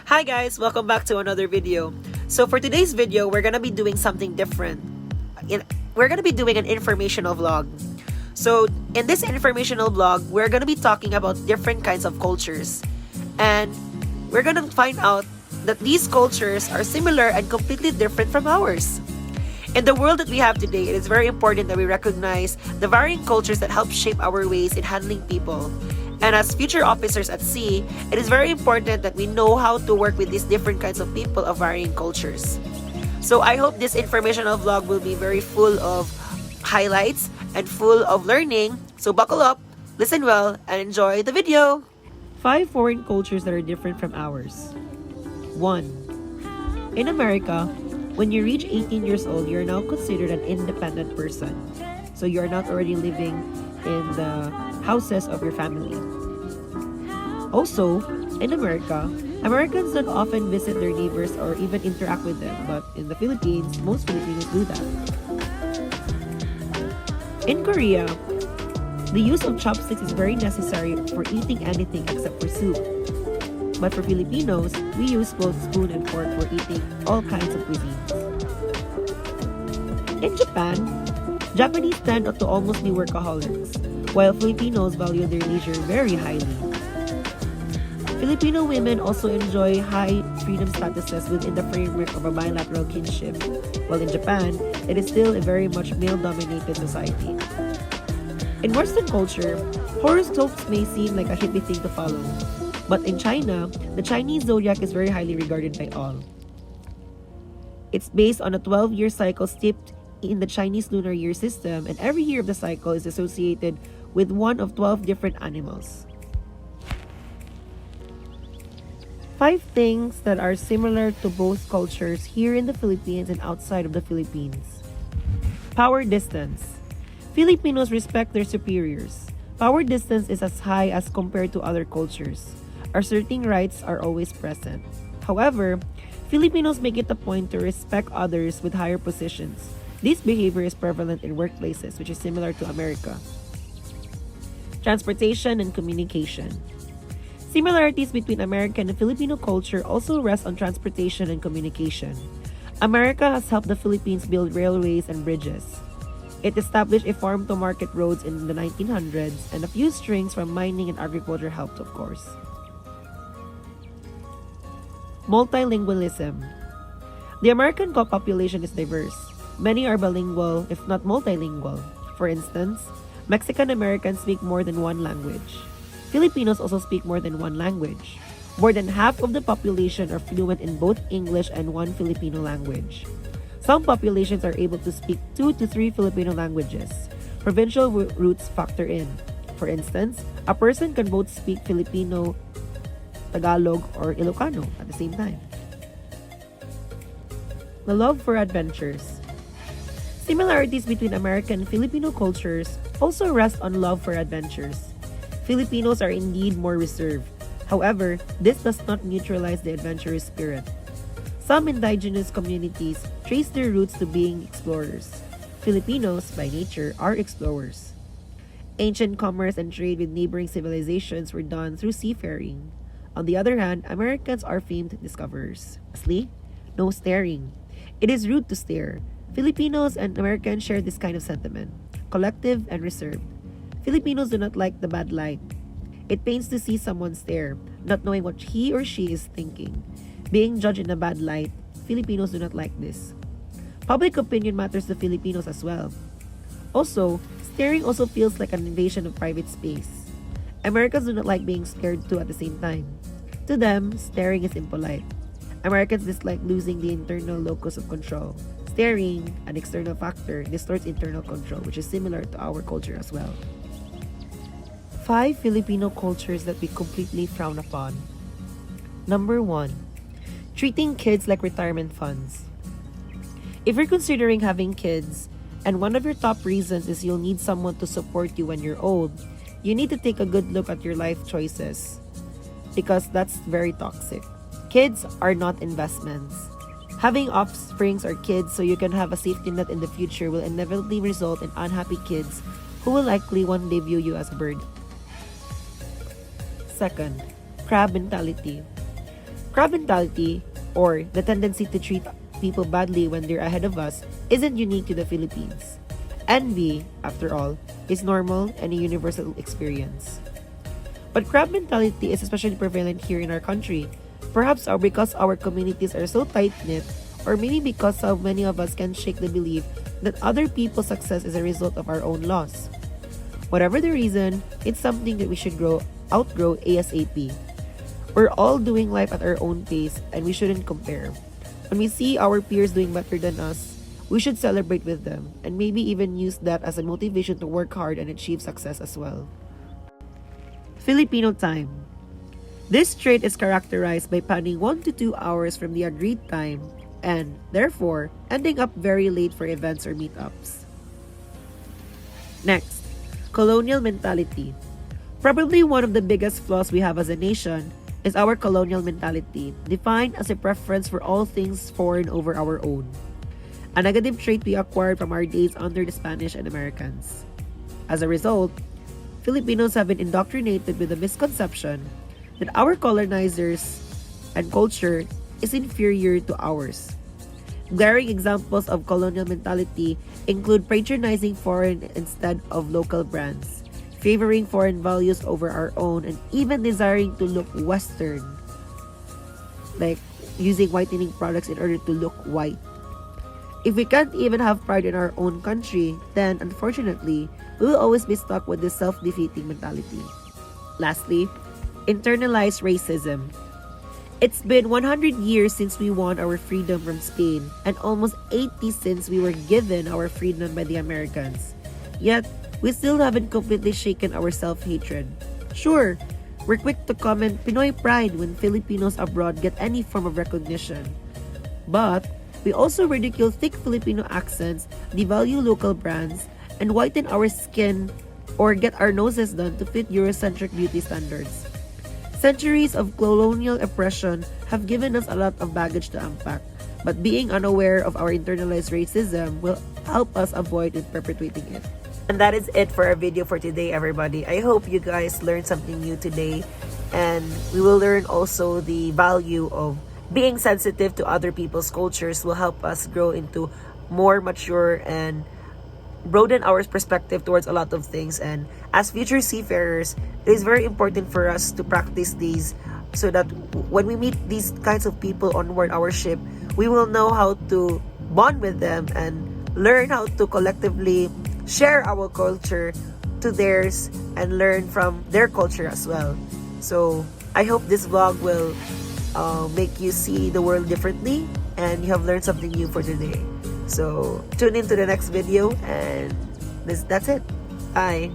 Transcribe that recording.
Hi guys, welcome back to another video. So for today's video, we're gonna be doing something different. We're gonna be doing an informational vlog. So in this informational vlog, we're gonna be talking about different kinds of cultures. And we're gonna find out that these cultures are similar and completely different from ours. In the world that we have today, it is very important that we recognize the varying cultures that help shape our ways in handling people. And as future officers at sea, it is very important that we know how to work with these different kinds of people of varying cultures. So I hope this informational vlog will be very full of highlights and full of learning. So buckle up, listen well, and enjoy the video. 5 foreign cultures that are different from ours. 1. In America, when you reach 18 years old, you're now considered an independent person. So you are not already living in the houses of your family. Also, in America, Americans don't often visit their neighbors or even interact with them, but in the Philippines, most Filipinos do that. In Korea, the use of chopsticks is very necessary for eating anything except for soup. But for Filipinos, we use both spoon and fork for eating all kinds of cuisines. In Japan, Japanese tend to almost be workaholics, while Filipinos value their leisure very highly. Filipino women also enjoy high freedom statuses within the framework of a bilateral kinship, while in Japan, it is still a very much male-dominated society. In Western culture, horoscopes may seem like a hippie thing to follow, but in China, the Chinese zodiac is very highly regarded by all. It's based on a 12-year cycle steeped in the Chinese lunar year system, and every year of the cycle is associated with one of 12 different animals. 5 things that are similar to both cultures here in the Philippines and outside of the Philippines. Power distance. Filipinos respect their superiors. Power distance is as high as compared to other cultures. Asserting rights are always present. However, Filipinos make it a point to respect others with higher positions. This behavior is prevalent in workplaces, which is similar to America. Transportation and communication. Similarities between American and Filipino culture also rest on transportation and communication. America has helped the Philippines build railways and bridges. It established a farm-to-market roads in the 1900s, and a few strings from mining and agriculture helped, of course. Multilingualism. The American population is diverse. Many are bilingual, if not multilingual. For instance, Mexican Americans speak more than one language. Filipinos also speak more than one language. More than half of the population are fluent in both English and one Filipino language. Some populations are able to speak 2 to 3 Filipino languages. Provincial roots factor in. For instance, a person can both speak Filipino, Tagalog, or Ilocano at the same time. The love for adventures. Similarities between American and Filipino cultures also rest on love for adventures. Filipinos are indeed more reserved. However, this does not neutralize the adventurous spirit. Some indigenous communities trace their roots to being explorers. Filipinos, by nature, are explorers. Ancient commerce and trade with neighboring civilizations were done through seafaring. On the other hand, Americans are famed discoverers. Lastly, no staring. It is rude to stare. Filipinos and Americans share this kind of sentiment, collective and reserved. Filipinos do not like the bad light. It pains to see someone stare, not knowing what he or she is thinking. Being judged in a bad light, Filipinos do not like this. Public opinion matters to Filipinos as well. Also, staring also feels like an invasion of private space. Americans do not like being stared to at the same time. To them, staring is impolite. Americans dislike losing the internal locus of control. Staring, an external factor, distorts internal control, which is similar to our culture as well. 5 Filipino cultures that we completely frown upon. Number 1. Treating kids like retirement funds. If you're considering having kids, and one of your top reasons is you'll need someone to support you when you're old, you need to take a good look at your life choices, because that's very toxic. Kids are not investments. Having offsprings or kids so you can have a safety net in the future will inevitably result in unhappy kids who will likely one day view you as a burden. Second, crab mentality. Crab mentality, or the tendency to treat people badly when they're ahead of us, isn't unique to the Philippines. Envy, after all, is normal and a universal experience. But crab mentality is especially prevalent here in our country, perhaps because our communities are so tight-knit, or maybe because so many of us can shake the belief that other people's success is a result of our own loss. Whatever the reason, it's something that we should outgrow ASAP. We're all doing life at our own pace and we shouldn't compare. When we see our peers doing better than us, we should celebrate with them and maybe even use that as a motivation to work hard and achieve success as well. Filipino time. This trait is characterized by planning 1 to 2 hours from the agreed time and, therefore, ending up very late for events or meetups. Next, colonial mentality. Probably one of the biggest flaws we have as a nation is our colonial mentality, defined as a preference for all things foreign over our own. A negative trait we acquired from our days under the Spanish and Americans. As a result, Filipinos have been indoctrinated with the misconception that our colonizers and culture is inferior to ours. Glaring examples of colonial mentality include patronizing foreign instead of local brands, favoring foreign values over our own, and even desiring to look Western, like using whitening products in order to look white. If we can't even have pride in our own country, then unfortunately, we will always be stuck with this self-defeating mentality. Lastly, internalized racism. It's been 100 years since we won our freedom from Spain and almost 80 since we were given our freedom by the Americans. Yet, we still haven't completely shaken our self-hatred. Sure, we're quick to comment Pinoy pride when Filipinos abroad get any form of recognition. But, we also ridicule thick Filipino accents, devalue local brands, and whiten our skin or get our noses done to fit Eurocentric beauty standards. Centuries of colonial oppression have given us a lot of baggage to unpack, but being unaware of our internalized racism will help us avoid perpetuating it. And that is it for our video for today, everybody. I hope you guys learned something new today, and we will learn also the value of being sensitive to other people's cultures will help us grow into more mature and broaden our perspective towards a lot of things. And as future seafarers, it is very important for us to practice these so that when we meet these kinds of people on board our ship, we will know how to bond with them and learn how to collectively share our culture to theirs and learn from their culture as well. So I hope this vlog will make you see the world differently and you have learned something new for today. So tune in to the next video, and that's it. Bye.